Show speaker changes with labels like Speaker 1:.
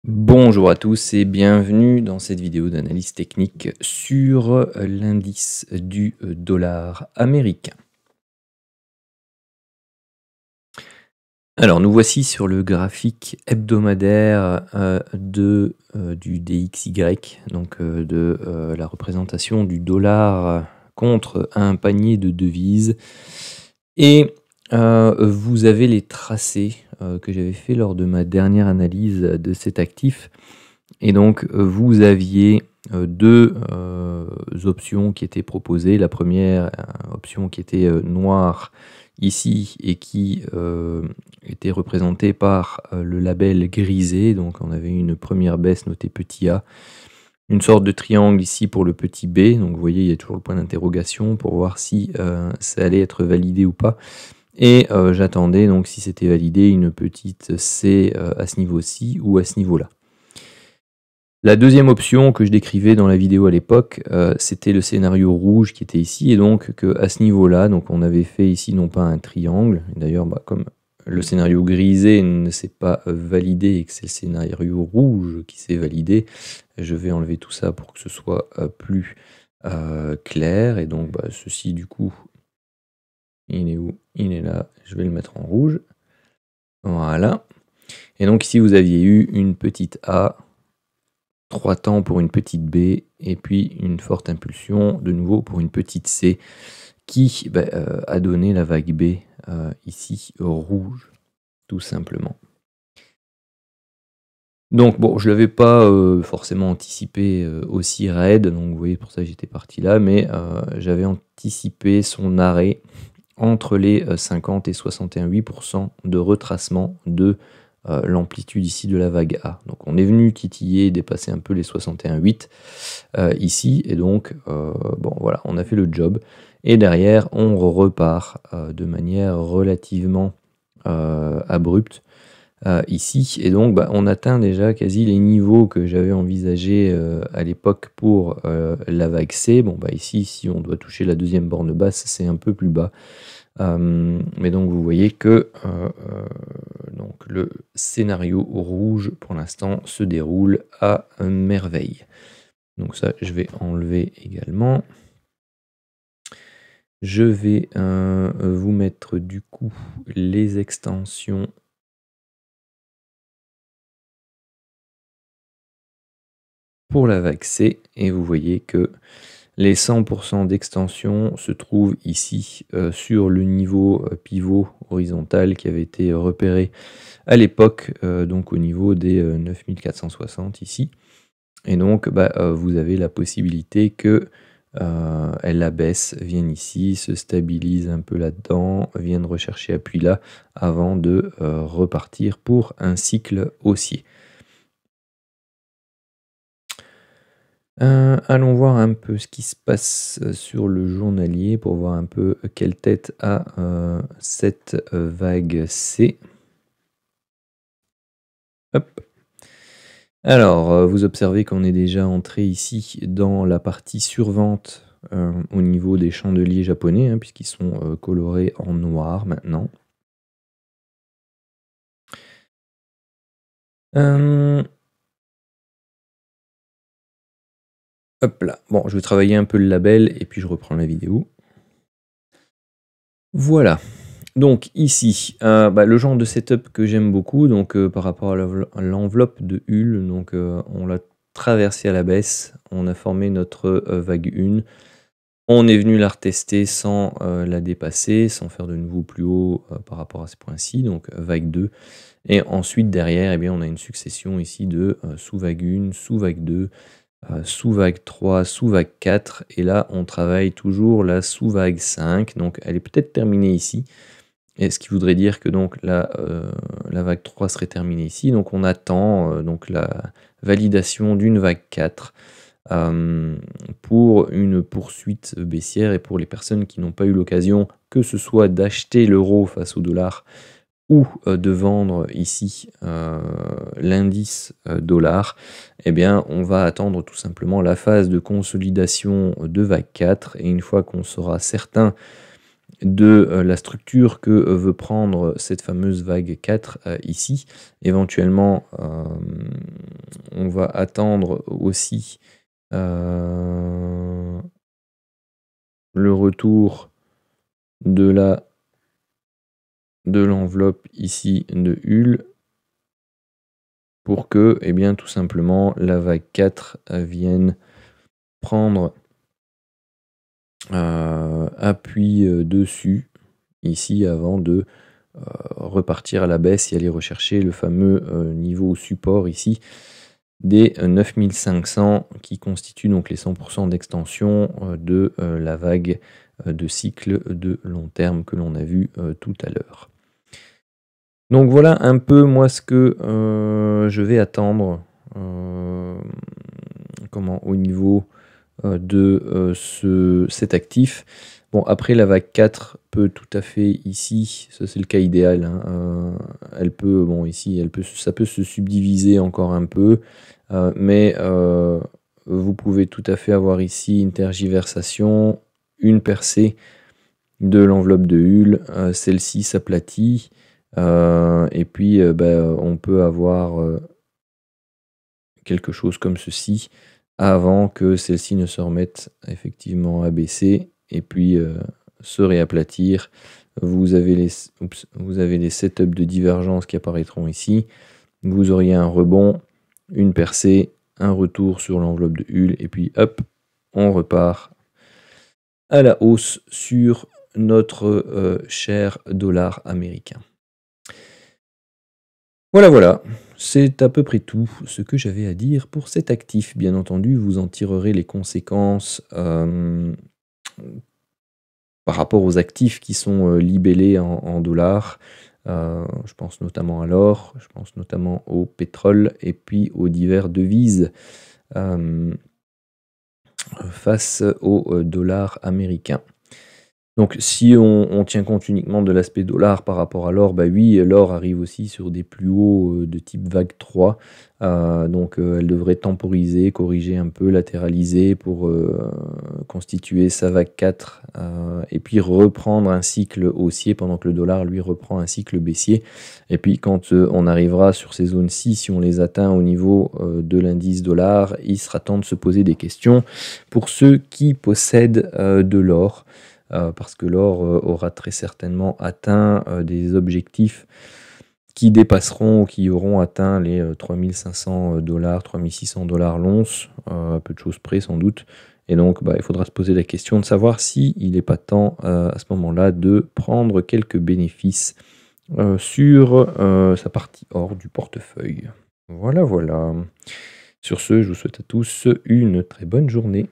Speaker 1: Bonjour à tous et bienvenue dans cette vidéo d'analyse technique sur l'indice du dollar américain. Alors nous voici sur le graphique hebdomadaire du DXY, donc de la représentation du dollar contre un panier de devises. Et vous avez les tracés que j'avais fait lors de ma dernière analyse de cet actif. Et donc vous aviez deux options qui étaient proposées. La première option qui était noire ici et qui était représentée par le label grisé. Donc on avait une première baisse notée petit a, une sorte de triangle ici pour le petit b. Donc vous voyez, il y a toujours le point d'interrogation pour voir si ça allait être validé ou pas. Et j'attendais donc, si c'était validé, une petite C à ce niveau-ci ou à ce niveau-là. La deuxième option que je décrivais dans la vidéo à l'époque, c'était le scénario rouge qui était ici, et donc qu'à ce niveau-là, donc on avait fait ici non pas un triangle, d'ailleurs comme le scénario grisé ne s'est pas validé et que c'est le scénario rouge qui s'est validé, je vais enlever tout ça pour que ce soit plus clair, et donc ceci du coup, il est où? Il est là, je vais le mettre en rouge, voilà. Et donc ici vous aviez eu une petite A, 3 temps pour une petite B, et puis une forte impulsion de nouveau pour une petite C, qui a donné la vague B ici rouge, tout simplement. Donc bon, je ne l'avais pas forcément anticipé aussi raide, donc vous voyez, pour ça j'étais parti là, mais j'avais anticipé son arrêt entre les 50 et 61,8% de retracement de l'amplitude ici de la vague A. Donc on est venu titiller et dépasser un peu les 61,8 ici, et donc bon voilà, on a fait le job, et derrière on repart de manière relativement abrupte ici, et donc on atteint déjà quasi les niveaux que j'avais envisagés à l'époque pour la vague C. Bon ici, si on doit toucher la deuxième borne basse, c'est un peu plus bas. Mais donc vous voyez que donc le scénario rouge pour l'instant se déroule à merveille. Donc ça, je vais enlever également. Je vais vous mettre du coup les extensions pour la vague C, et vous voyez que les 100% d'extension se trouvent ici sur le niveau pivot horizontal qui avait été repéré à l'époque, donc au niveau des 9460 ici. Et donc vous avez la possibilité que la baisse vienne ici, se stabilise un peu là-dedans, vienne rechercher appui là, avant de repartir pour un cycle haussier. Allons voir un peu ce qui se passe sur le journalier pour voir un peu quelle tête a cette vague C. Hop. Alors, vous observez qu'on est déjà entré ici dans la partie survente au niveau des chandeliers japonais, hein, puisqu'ils sont colorés en noir maintenant. Hop là. Bon, je vais travailler un peu le label et puis je reprends la vidéo. Voilà. Donc ici, le genre de setup que j'aime beaucoup, donc par rapport à l'enveloppe de Hull, donc on l'a traversé à la baisse, on a formé notre vague 1, on est venu la retester sans la dépasser, sans faire de nouveau plus haut par rapport à ce point-ci, donc vague 2, et ensuite derrière, eh bien, on a une succession ici de sous-vague 1, sous-vague 2, sous-vague 3, sous-vague 4, et là on travaille toujours la sous-vague 5, donc elle est peut-être terminée ici, et ce qui voudrait dire que donc la vague 3 serait terminée ici, donc on attend donc la validation d'une vague 4 pour une poursuite baissière, et pour les personnes qui n'ont pas eu l'occasion, que ce soit d'acheter l'euro face au dollar ou de vendre ici l'indice dollar, eh bien on va attendre tout simplement la phase de consolidation de vague 4, et une fois qu'on sera certain de la structure que veut prendre cette fameuse vague 4 ici. Éventuellement, on va attendre aussi le retour de l'enveloppe ici de Hull pour que, eh bien, tout simplement, la vague 4 vienne prendre appui dessus ici avant de repartir à la baisse et aller rechercher le fameux niveau support ici des 9500 qui constituent donc les 100% d'extension de la vague de cycle de long terme que l'on a vu tout à l'heure. Donc voilà un peu moi ce que je vais attendre au niveau de cet actif. Bon, après la vague 4 peut tout à fait ici, ça c'est le cas idéal, hein, elle peut, bon ici, ça peut se subdiviser encore un peu, mais vous pouvez tout à fait avoir ici une tergiversation, une percée de l'enveloppe de Hull, celle-ci s'aplatit, et puis on peut avoir quelque chose comme ceci avant que celle-ci ne se remette effectivement à baisser et puis se réaplatir. Vous avez les setups de divergence qui apparaîtront ici. Vous auriez un rebond, une percée, un retour sur l'enveloppe de Hull et puis hop, on repart à la hausse sur notre cher dollar américain. Voilà, c'est à peu près tout ce que j'avais à dire pour cet actif. Bien entendu, vous en tirerez les conséquences par rapport aux actifs qui sont libellés en dollars. Je pense notamment à l'or, je pense notamment au pétrole et puis aux diverses devises face au dollar américain. Donc si on tient compte uniquement de l'aspect dollar par rapport à l'or, bah oui, l'or arrive aussi sur des plus hauts de type vague 3. Donc elle devrait temporiser, corriger un peu, latéraliser pour constituer sa vague 4 et puis reprendre un cycle haussier pendant que le dollar lui reprend un cycle baissier. Et puis quand on arrivera sur ces zones-ci, si on les atteint au niveau de l'indice dollar, il sera temps de se poser des questions pour ceux qui possèdent de l'or. Parce que l'or aura très certainement atteint des objectifs qui dépasseront ou qui auront atteint les 3500 $, 3600 $ l'once, à peu de choses près sans doute. Et donc il faudra se poser la question de savoir s'il n'est pas temps à ce moment-là de prendre quelques bénéfices sur sa partie or du portefeuille. Voilà. Sur ce, je vous souhaite à tous une très bonne journée.